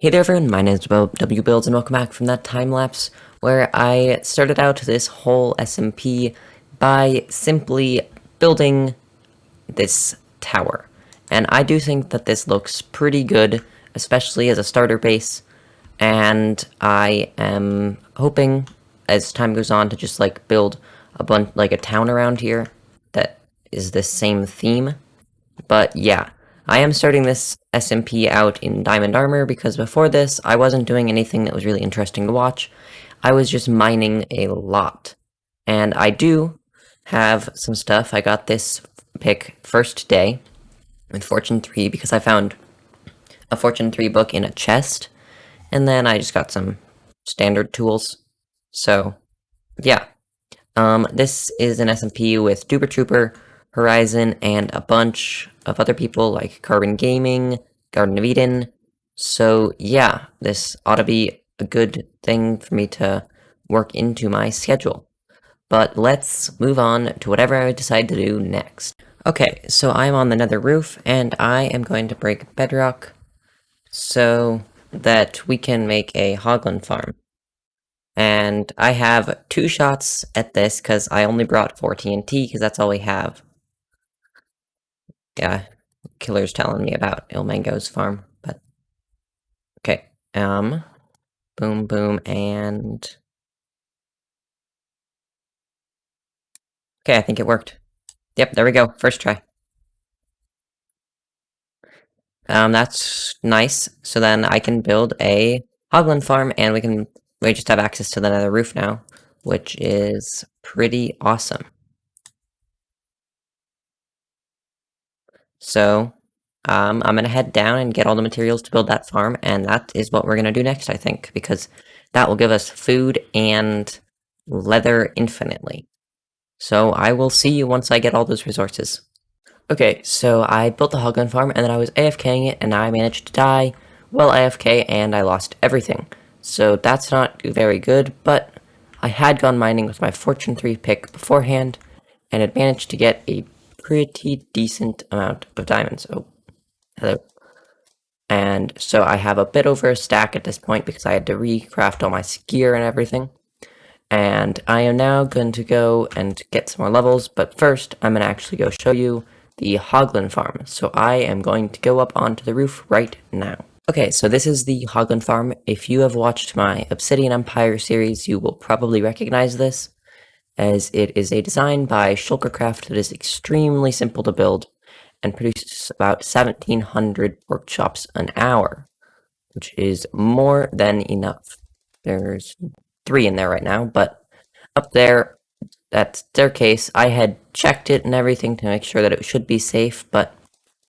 Hey there everyone, my name is W Builds and welcome back from that time lapse where I started out this whole SMP by simply building this tower. And I do think that this looks pretty good, especially as a starter base, and I am hoping as time goes on to just like build a bunch like a town around here that is the same theme. But yeah, I am starting this SMP out in diamond armor because before this, I wasn't doing anything that was really interesting to watch. I was just mining a lot. And I do have some stuff. I got this pick first day with Fortune 3 because I found a Fortune 3 book in a chest. And then I just got some standard tools. So, yeah. This is an SMP with Duper, Horizon, and a bunch of other people like Carbon Gaming, Garden of Eden. So yeah, this ought to be a good thing for me to work into my schedule. But let's move on to whatever I decide to do next. Okay, so I'm on the nether roof, and I am going to break bedrock so that we can make a hoglin farm. And I have 2 shots at this because I only brought 4 TNT because that's all we have. Yeah, Killer's telling me about Ilmango's farm, but okay. Boom, boom, and okay, I think it worked. Yep, there we go. First try. That's nice. So then I can build a hoglin farm, and we just have access to the nether roof now, which is pretty awesome. So, I'm gonna head down and get all the materials to build that farm, and that is what we're gonna do next, I think, because that will give us food and leather infinitely. So I will see you once I get all those resources. Okay, so I built the hoglin farm, and then I was AFKing it, and I managed to die while AFK, and I lost everything. So that's not very good, but I had gone mining with my Fortune 3 pick beforehand, and had managed to get a pretty decent amount of diamonds. Oh, hello. And so I have a bit over a stack at this point because I had to recraft all my gear and everything. And I am now going to go and get some more levels, but first I'm going to actually go show you the hoglin farm. So I am going to go up onto the roof right now. Okay, so this is the hoglin farm. If you have watched my Obsidian Empire series, you will probably recognize this, as it is a design by Shulkercraft that is extremely simple to build and produces about 1,700 workshops an hour, which is more than enough. There's 3 in there right now, but up there, that staircase, I had checked it and everything to make sure that it should be safe, but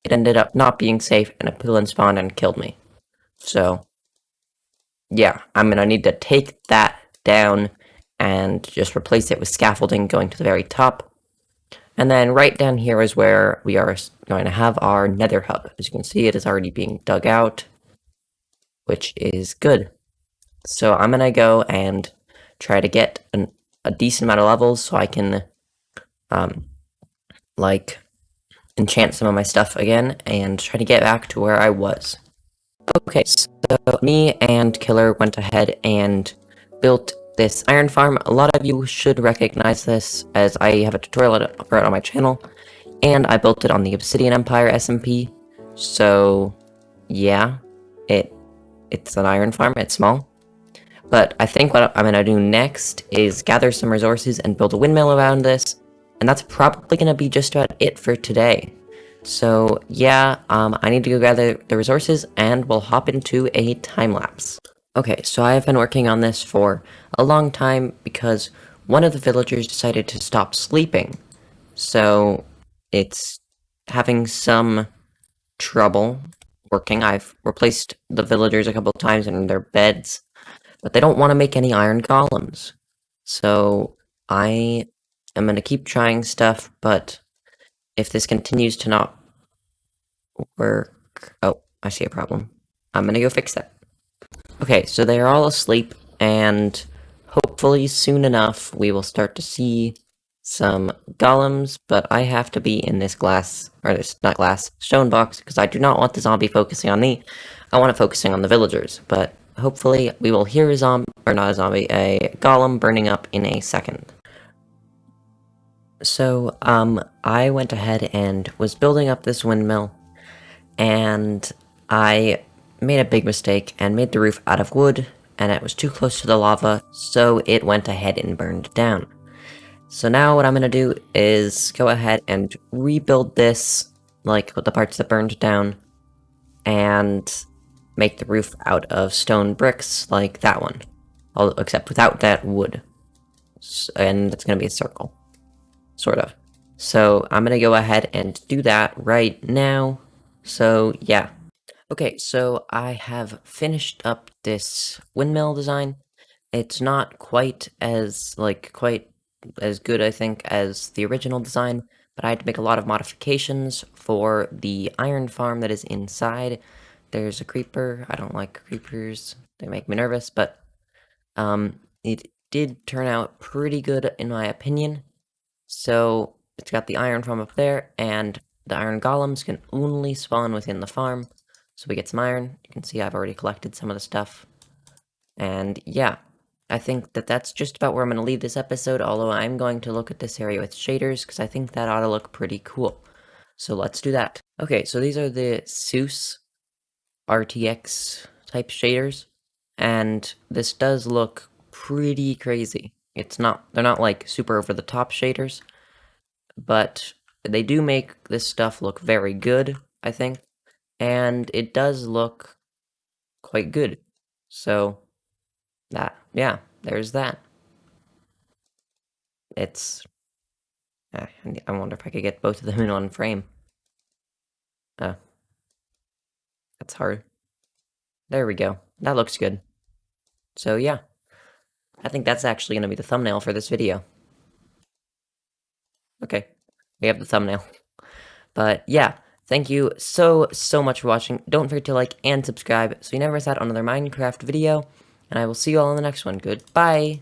it ended up not being safe, and a piglin spawned and killed me. So, yeah, I'm gonna need to take that down and just replace it with scaffolding going to the very top. And then right down here is where we are going to have our nether hub. As you can see, it is already being dug out, which is good. So I'm gonna go and try to get a decent amount of levels so I can, like, enchant some of my stuff again and try to get back to where I was. Okay, so me and Killer went ahead and built this iron farm. A lot of you should recognize this, as I have a tutorial for it on my channel, and I built it on the Obsidian Empire SMP. So, yeah, it's an iron farm. It's small. But I think what I'm going to do next is gather some resources and build a windmill around this, and that's probably going to be just about it for today. So yeah, I need to go gather the resources, and we'll hop into a time-lapse. Okay, so I have been working on this for a long time because one of the villagers decided to stop sleeping. So it's having some trouble working. I've replaced the villagers a couple of times in their beds, but they don't want to make any iron golems. So I am going to keep trying stuff, but if this continues to not work... Oh, I see a problem. I'm going to go fix that. Okay, so they're all asleep, and hopefully soon enough we will start to see some golems, but I have to be in this glass, or this, not glass, stone box, because I do not want the zombie focusing on me. I want to focusing on the villagers, but hopefully we will hear a zombie, or not a zombie, a golem burning up in a second. So, I went ahead and was building up this windmill, and I made a big mistake and made the roof out of wood, and it was too close to the lava, so it went ahead and burned down. So now what I'm gonna do is go ahead and rebuild this, like with the parts that burned down, and make the roof out of stone bricks like that one, except without that wood. And it's gonna be a circle. Sort of. So I'm gonna go ahead and do that right now. So yeah. Okay, so I have finished up this windmill design. It's not quite as good, I think, as the original design, but I had to make a lot of modifications for the iron farm that is inside. There's a creeper. I don't like creepers. They make me nervous, but it did turn out pretty good in my opinion. So it's got the iron farm up there, and the iron golems can only spawn within the farm. So we get some iron. You can see I've already collected some of the stuff. And yeah, I think that that's just about where I'm going to leave this episode, although I'm going to look at this area with shaders, because I think that ought to look pretty cool. So let's do that. Okay, so these are the Seuss RTX type shaders, and this does look pretty crazy. They're not like super over the top shaders, but they do make this stuff look very good, I think, and it does look quite good. So yeah, there's that. It's I wonder if I could get both of them in one frame. Oh, that's hard. There we go. That looks good. So yeah, I think that's actually going to be the thumbnail for this video. Okay, we have the thumbnail. But yeah, thank you so much for watching. Don't forget to like and subscribe so you never miss out on another Minecraft video, and I will see you all in the next one. Goodbye!